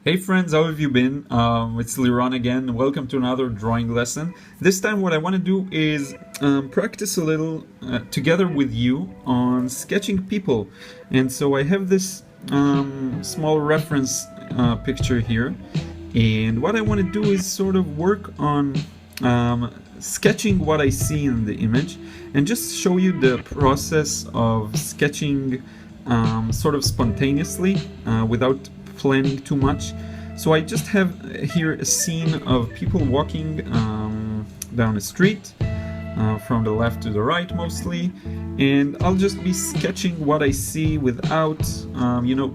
Hey friends, how have you been? It's Liron again. Welcome to another drawing lesson. This time what I want to do is practice a little together with you on sketching people. And so I have this small reference picture here. And what I want to do is sort of work on sketching what I see in the image and just show you the process of sketching sort of spontaneously without planning too much. So I just have here a scene of people walking down a street from the left to the right mostly, and I'll just be sketching what I see without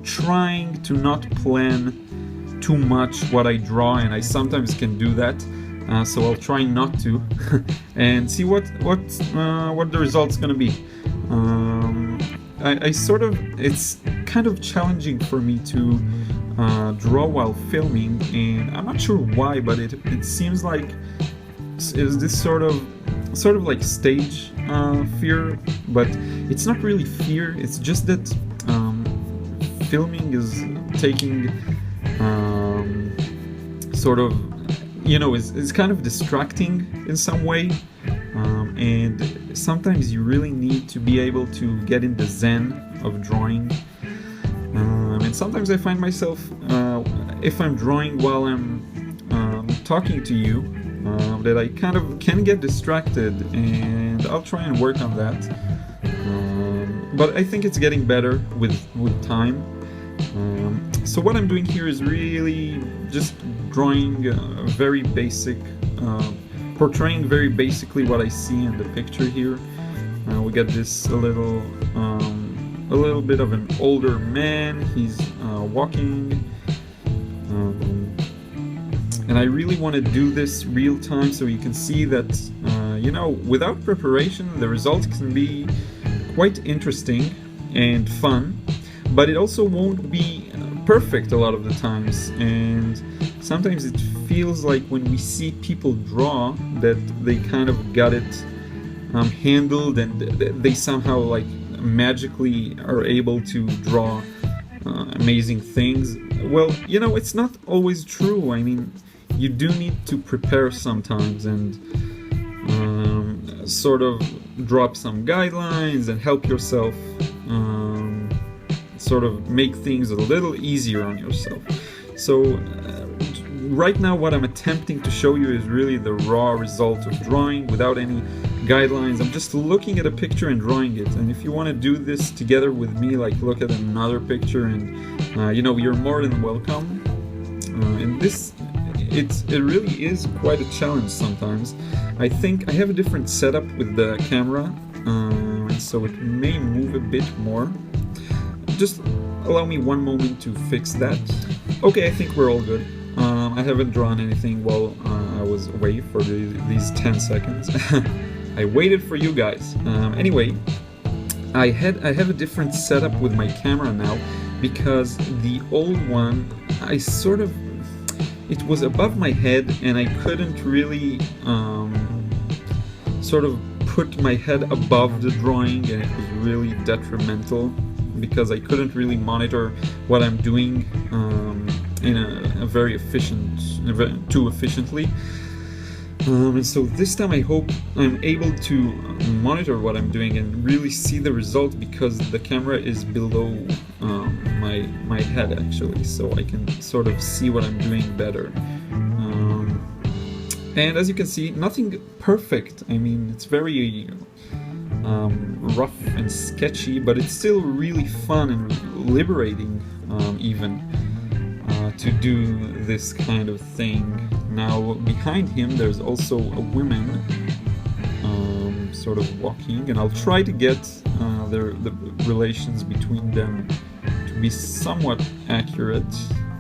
trying to not plan too much what I draw, and I sometimes can do that, so I'll try not to and see what the result's gonna be. It's kind of challenging for me to draw while filming, and I'm not sure why, but it seems like is this sort of like stage fear, but it's not really fear. It's just that filming is taking sort of is kind of distracting in some way, and sometimes you really need to be able to get in the zen of drawing. And sometimes I find myself, if I'm drawing while I'm talking to you, that I kind of can get distracted, and I'll try and work on that. But I think it's getting better with time. So what I'm doing here is really just drawing very basic, portraying very basically what I see in the picture here. We got this a little bit of an older man. He's walking, and I really want to do this real time so you can see that without preparation the result can be quite interesting and fun, but it also won't be perfect a lot of the times, and sometimes it feels like when we see people draw that they kind of got it handled, and they somehow like magically are able to draw amazing things. Well, it's not always true. I mean, you do need to prepare sometimes and sort of drop some guidelines and help yourself sort of make things a little easier on yourself. So right now what I'm attempting to show you is really the raw result of drawing without any guidelines. I'm just looking at a picture and drawing it, and if you want to do this together with me, like look at another picture, and you're more than welcome. And it really is quite a challenge sometimes. I think I have a different setup with the camera, and so it may move a bit more. Just allow me one moment to fix that. Okay, I think we're all good. I haven't drawn anything while I was away for these 10 seconds. I waited for you guys. Anyway, I have a different setup with my camera now, because the old one, it was above my head, and I couldn't really sort of put my head above the drawing, and it was really detrimental because I couldn't really monitor what I'm doing in a very too efficiently. And so this time I hope I'm able to monitor what I'm doing and really see the result, because the camera is below my head actually, so I can sort of see what I'm doing better. And as you can see, nothing perfect. I mean, it's very rough and sketchy, but it's still really fun and liberating, even to do this kind of thing. Now behind him there's also a woman sort of walking, and I'll try to get the relations between them to be somewhat accurate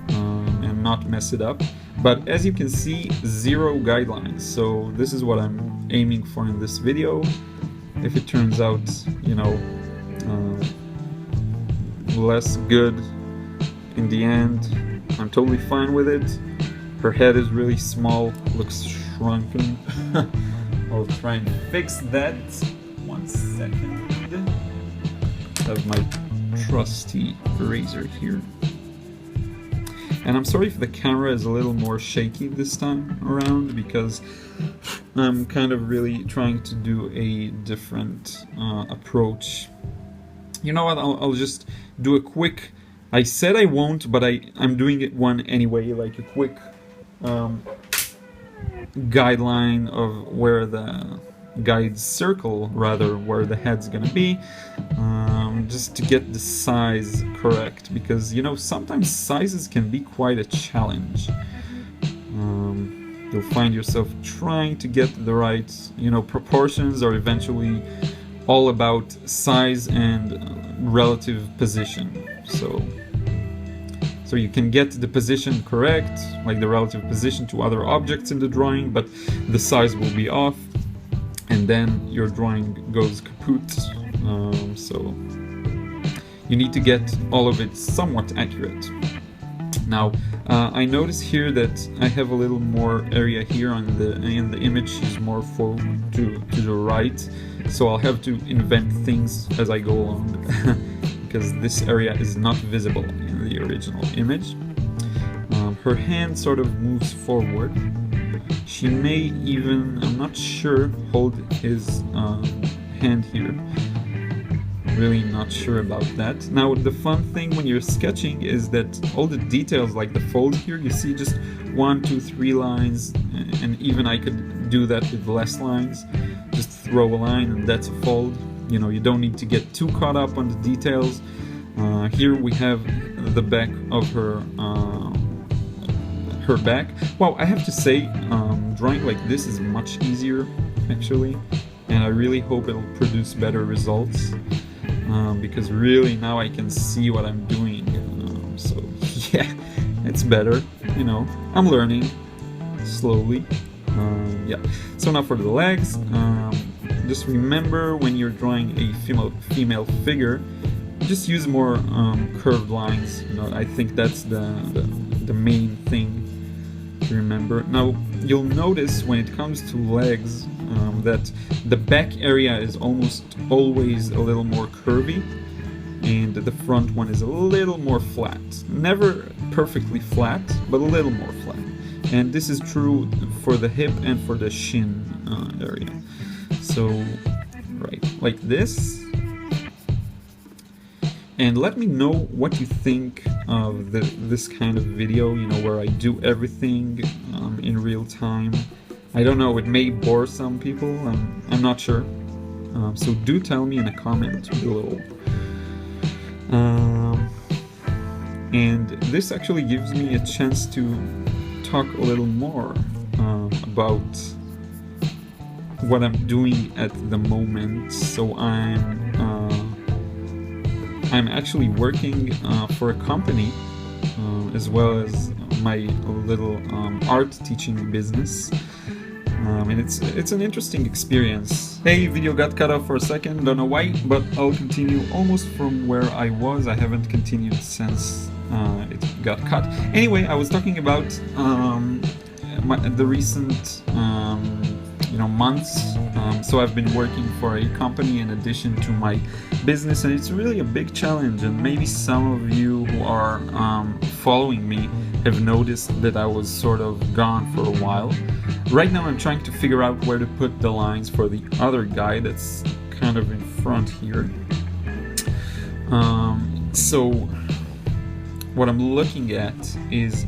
and not mess it up. But as you can see, zero guidelines, so this is what I'm aiming for in this video. If it turns out less good in the end, I'm totally fine with it. Her head is really small, looks shrunken. I'll try and fix that. 1 second. I have my trusty razor here. And I'm sorry if the camera is a little more shaky this time around, because I'm kind of really trying to do a different approach. You know what, I'll just do a quick, I said I won't, but I'm doing it one anyway, like a quick guideline of where the guide's circle, rather, where the head's gonna be, just to get the size correct, because, you know, sometimes sizes can be quite a challenge. You'll find yourself trying to get the right, you know, proportions are eventually all about size and relative position. So you can get the position correct, like the relative position to other objects in the drawing, but the size will be off, and then your drawing goes kaput. So you need to get all of it somewhat accurate. Now, I notice here that I have a little more area here in the image is more to the right, so I'll have to invent things as I go along because this area is not visible in the original image. Her hand sort of moves forward. She may even, I'm not sure, hold his hand here. Really not sure about that. Now, the fun thing when you're sketching is that all the details, like the fold here, you see just 1, 2, 3 lines, and even I could do that with less lines. Just throw a line and that's a fold. You know, you don't need to get too caught up on the details. Here we have the back of her back. Wow, I have to say, drawing like this is much easier, actually, and I really hope it'll produce better results. Because really now I can see what I'm doing, so yeah, it's better, you know, I'm learning slowly. Yeah, so now for the legs, just remember when you're drawing a female figure, just use more curved lines. You know, I think that's the main thing to remember. Now you'll notice when it comes to legs that the back area is almost always a little more curvy, and the front one is a little more flat. Never perfectly flat, but a little more flat. And this is true for the hip and for the shin area. So, right, like this. And let me know what you think of this kind of video, you know, where I do everything in real time. I don't know, it may bore some people, I'm not sure. So do tell me in a comment below. And this actually gives me a chance to talk a little more about what I'm doing at the moment. So I'm actually working for a company, as well as my little art teaching business. And it's an interesting experience. Hey, video got cut off for a second, don't know why, but I'll continue almost from where I was. I haven't continued since it got cut. Anyway, I was talking about the recent months. So I've been working for a company in addition to my business, and it's really a big challenge. And maybe some of you who are following me have noticed that I was sort of gone for a while. Right now I'm trying to figure out where to put the lines for the other guy that's kind of in front here. So what I'm looking at is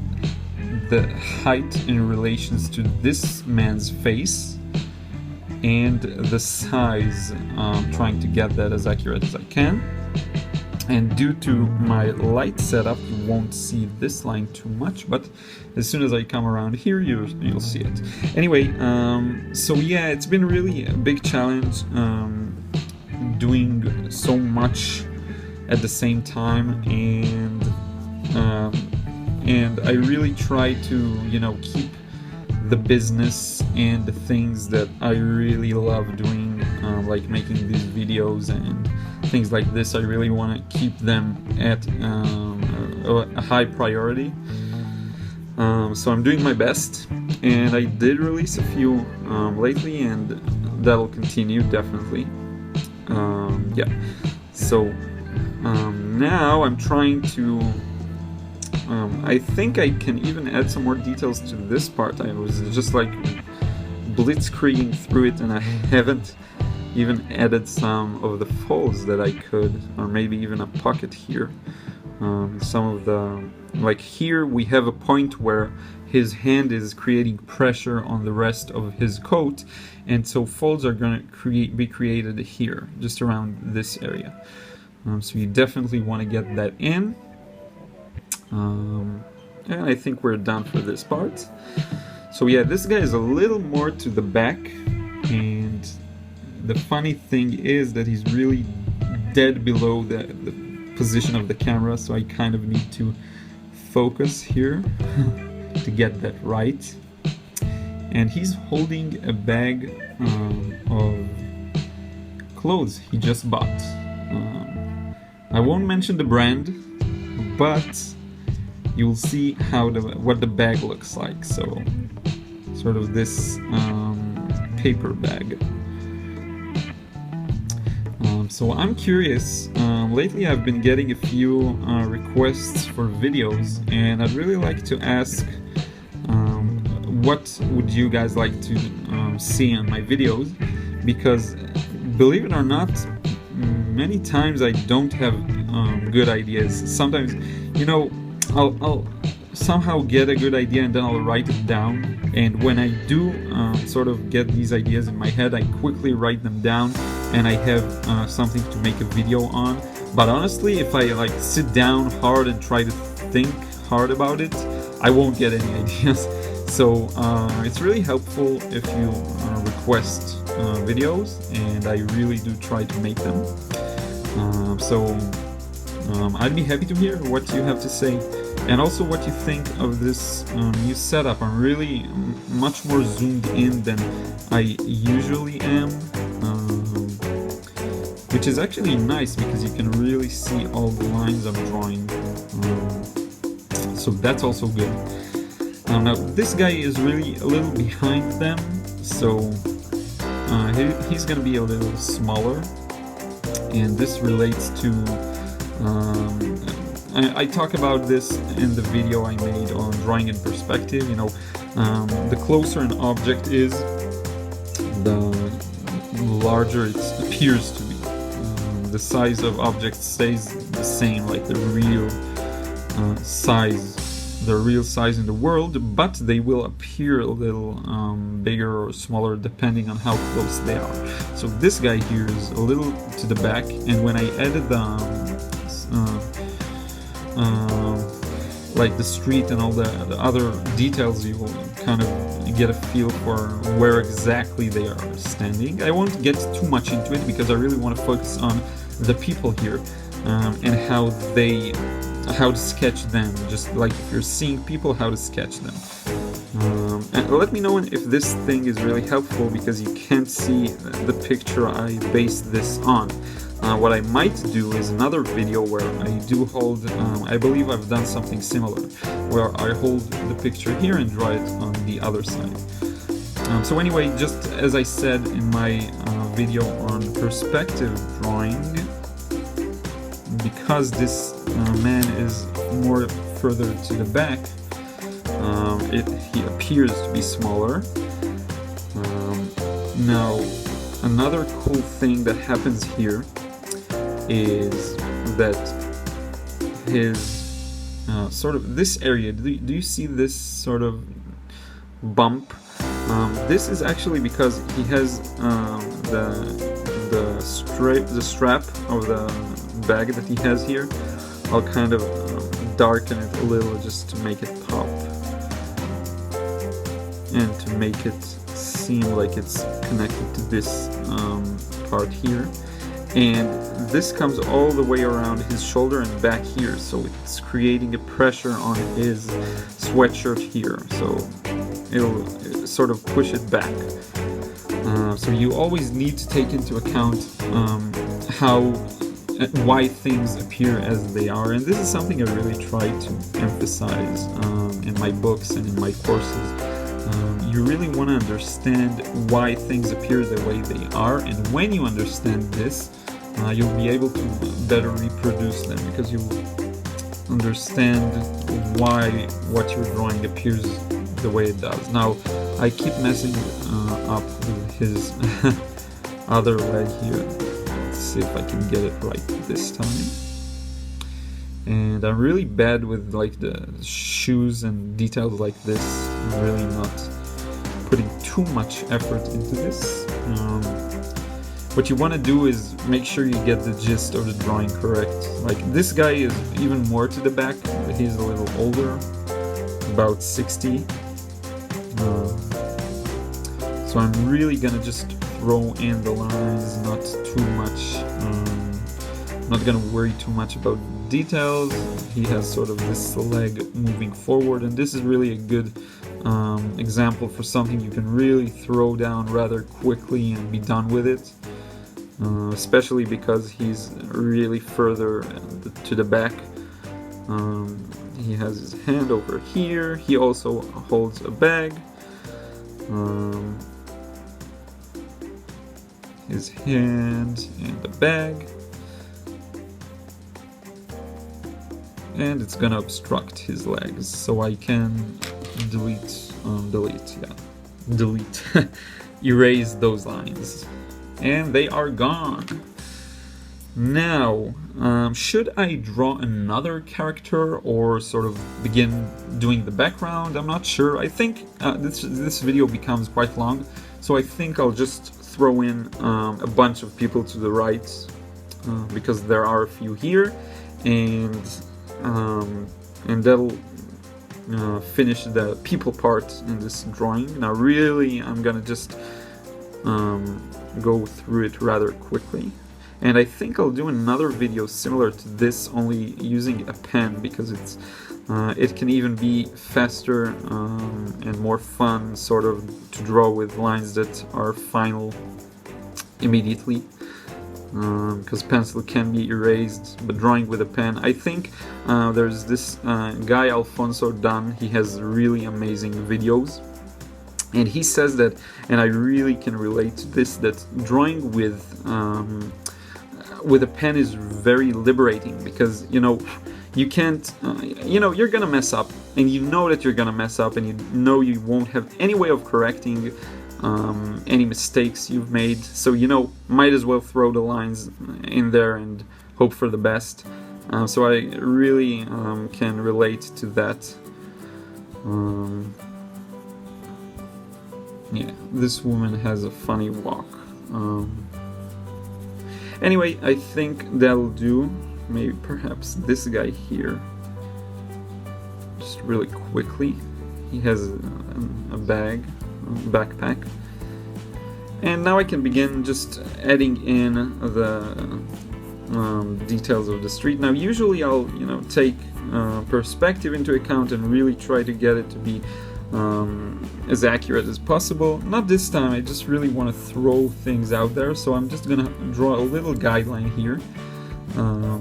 the height in relations to this man's face and the size, trying to get that as accurate as I can. And due to my light setup, you won't see this line too much, but as soon as I come around here, you'll see it. Anyway, so yeah, it's been really a big challenge doing so much at the same time, and I really try to, you know, keep the business and the things that I really love doing, like making these videos and things like this. I really want to keep them at a high priority. So I'm doing my best, and I did release a few lately, and that'll continue definitely. Yeah. So now I'm trying to I think I can even add some more details to this part. I was just like blitzkrieging through it, and I haven't even added some of the folds that I could, or maybe even a pocket here. Some of the, like here we have a point where his hand is creating pressure on the rest of his coat, and so folds are going to be created here, just around this area. So you definitely want to get that in. And I think we're done for this part. So yeah, this guy is a little more to the back, and the funny thing is that he's really dead below the position of the camera, so I kind of need to focus here to get that right. And he's holding a bag of clothes he just bought. I won't mention the brand, but you'll see how what the bag looks like. So sort of this paper bag. So I'm curious, lately I've been getting a few requests for videos, and I'd really like to ask what would you guys like to see on my videos, because believe it or not, many times I don't have good ideas. Sometimes, you know, I'll somehow get a good idea and then I'll write it down, and when I do sort of get these ideas in my head, I quickly write them down and I have something to make a video on. But honestly, if I like sit down hard and try to think hard about it, I won't get any ideas. So it's really helpful if you request videos, and I really do try to make them. I'd be happy to hear what you have to say, and also what you think of this new setup. I'm really much more zoomed in than I usually am, which is actually nice because you can really see all the lines I'm drawing. So that's also good. Now this guy is really a little behind them, so he's gonna be a little smaller, and this relates to I talk about this in the video I made on drawing in perspective. You know, the closer an object is, the larger it appears to be. The size of objects stays the same, like the real size in the world, but they will appear a little bigger or smaller depending on how close they are. So this guy here is a little to the back, and when I added like the street and all the other details, you will kind of get a feel for where exactly they are standing. I won't get too much into it because I really want to focus on the people here and how to sketch them, just like if you're seeing people, how to sketch them. And let me know if this thing is really helpful, because you can't see the picture I based this on. What I might do is another video where I do hold, I believe I've done something similar, where I hold the picture here and draw it on the other side. So anyway, just as I said in my video on perspective drawing, because this man is more further to the back, he appears to be smaller. Now, another cool thing that happens here is that his sort of this area, do you see this sort of bump? This is actually because he has the strap of the bag that he has here. I'll kind of darken it a little just to make it pop and to make it seem like it's connected to this part here. And this comes all the way around his shoulder and back here, so it's creating a pressure on his sweatshirt here, so it'll sort of push it back. So you always need to take into account why things appear as they are, and this is something I really try to emphasize in my books and in my courses. You really want to understand why things appear the way they are, and when you understand this, you'll be able to better reproduce them, because understand why what you're drawing appears the way it does. Now, I keep messing up with his other leg here. Let's see if I can get it right this time. And I'm really bad with like the shoes and details like this. I'm really not putting too much effort into this. What you want to do is make sure you get the gist of the drawing correct. Like this guy is even more to the back. He's a little older, about 60. So I'm really gonna just throw in the lines, not too much. Not gonna worry too much about details. He has sort of this leg moving forward, and this is really a good example for something you can really throw down rather quickly and be done with it. Especially because he's really further to the back. He has his hand over here. He also holds a bag. His hand and the bag. And it's gonna obstruct his legs, so I can delete, erase those lines. And they are gone. Now, should I draw another character or sort of begin doing the background? I'm not sure. I think this video becomes quite long, so I think I'll just throw in a bunch of people to the right, because there are a few here, and that'll finish the people part in this drawing. Now really, I'm gonna just go through it rather quickly, and I think I'll do another video similar to this, only using a pen, because it can even be faster and more fun sort of to draw with lines that are final immediately, because pencil can be erased, but drawing with a pen, I think there's this guy Alfonso Dunn. He has really amazing videos. And he says that, and I really can relate to this, that drawing with a pen is very liberating, because you can't, you're gonna mess up, and you know that you're gonna mess up, and you know you won't have any way of correcting any mistakes you've made. So might as well throw the lines in there and hope for the best. So I really can relate to that. Yeah, this woman has a funny walk. Anyway, I think that'll do. Maybe perhaps this guy here. Just really quickly. He has a backpack. And now I can begin just adding in the details of the street. Now usually I'll take perspective into account and really try to get it to be as accurate as possible. Not this time. I just really want to throw things out there, so I'm just gonna draw a little guideline here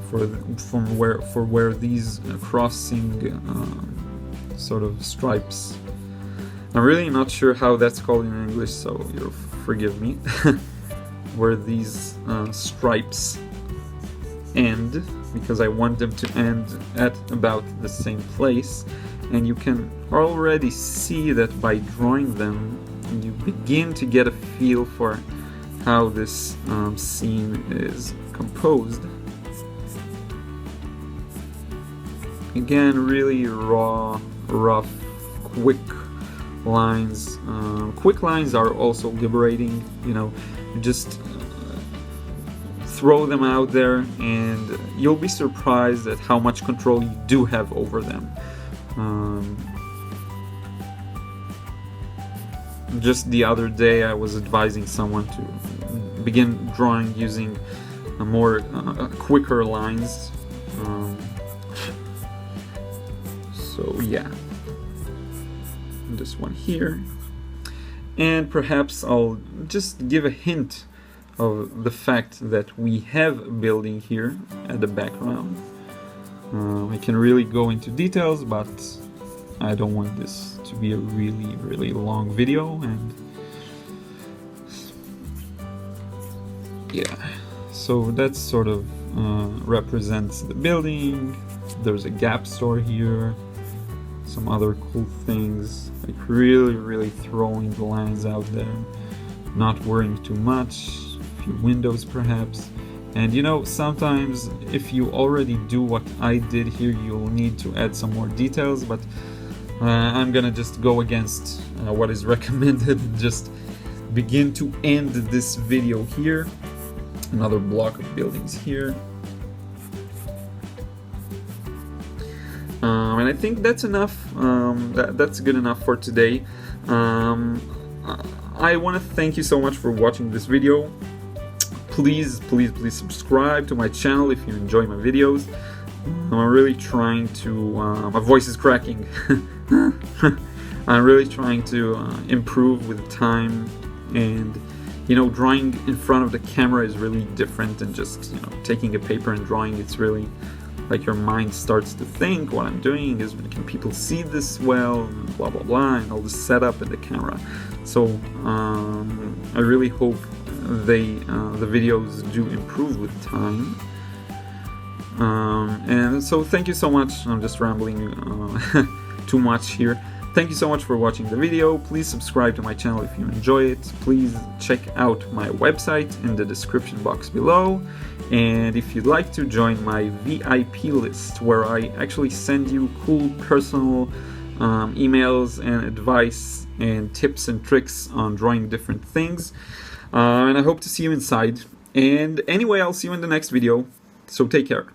for where these crossing sort of stripes. I'm really not sure how that's called in English, so you'll forgive me. Where these stripes end, because I want them to end at about the same place. And you can already see that by drawing them, you begin to get a feel for how this scene is composed. Again, really raw, rough, quick lines. Quick lines are also liberating. You just throw them out there, and you'll be surprised at how much control you do have over them. Just the other day I was advising someone to begin drawing using quicker lines. So yeah, this one here, and perhaps I'll just give a hint of the fact that we have a building here at the background. I can really go into details, but I don't want this to be a really long video, and yeah, so that sort of represents the building. There's a Gap store here. Some other cool things, like really throwing the lines out there, not worrying too much, a few windows perhaps. And you know, sometimes if you already do what I did here, you'll need to add some more details, but I'm gonna just go against what is recommended and just begin to end this video here. Another block of buildings here. And I think that's enough. That's good enough for today. I want to thank you so much for watching this video. Please subscribe to my channel if you enjoy my videos. I'm really trying to... my voice is cracking. I'm really trying to improve with time, and you know, drawing in front of the camera is really different than just, you know, taking a paper and drawing. It's really like your mind starts to think, what I'm doing is, can people see this well, and blah blah blah, and all the setup and the camera. So I really hope the videos do improve with time. And so thank you so much. I'm just rambling too much here. Thank you so much for watching the video. Please subscribe to my channel if you enjoy it. Please check out my website in the description box below. And if you'd like to join my VIP list, where I actually send you cool personal emails and advice and tips and tricks on drawing different things. And I hope to see you inside. And anyway, I'll see you in the next video. So take care.